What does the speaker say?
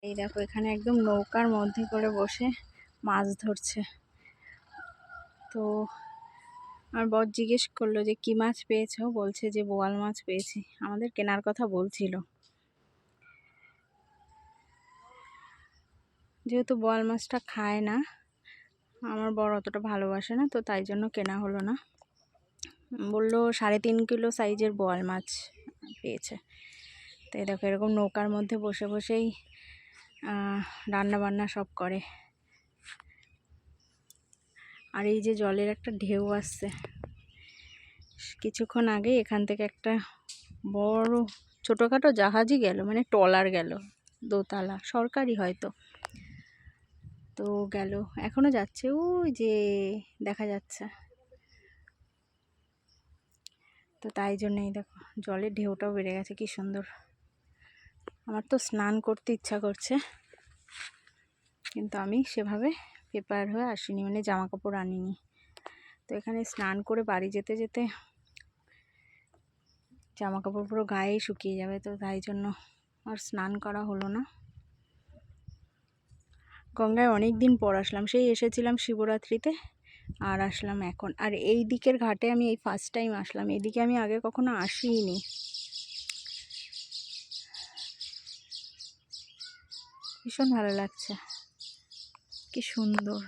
এই দেখো এখানে একদম নৌকার মধ্যে করে বসে মাছ ধরছে। তো আমার বর জিজ্ঞেস করলো যে কি মাছ পেয়েছো, বলছে যে বোয়াল মাছ পেয়েছি। আমাদের কেনার কথা বলছিল, যেহেতু বোয়াল মাছটা খায় না, আমার বর অতটা ভালোবাসে না, তো তাই জন্য কেনা হলো না। বললো 3.5 কিলো সাইজের বোয়াল মাছ পেয়েছে। তো এই দেখো এরকম নৌকার মধ্যে বসে বসেই রান্না বান্না সব করে। আর এই যে জলের একটা ঢেউ আসছে, কিছুক্ষণ আগে এখান থেকে একটা বড় ছোটোখাটো জাহাজই গেল, মানে ট্রলার গেল, দোতলা, সরকারি হয়তো। তো গেল, এখনো যাচ্ছে, ওই যে দেখা যাচ্ছে। তো তাই জন্যই দেখো জলের ঢেউটাও বেড়ে গেছে, কি সুন্দর। আমার তো স্নান করতে ইচ্ছা করছে, কিন্তু আমি সেভাবে প্রিপেয়ার হয়ে আসিনি, মানে জামা কাপড় আনিনি। তো এখানে স্নান করে বাড়ি যেতে যেতে জামা কাপড় পুরো গায়ে শুকিয়ে যাবে, তো তাই জন্য আর স্নান করা হলো না। গঙ্গায় অনেক দিন পর আসলাম, সেই এসেছিলাম শিবরাত্রিতে, আর আসলাম এখন। আর এই দিকের ঘাটে আমি এই ফার্স্ট টাইম আসলাম, এদিকে আমি আগে কখনো আসিনি। ভীষণ ভালো লাগছে, কি সুন্দর।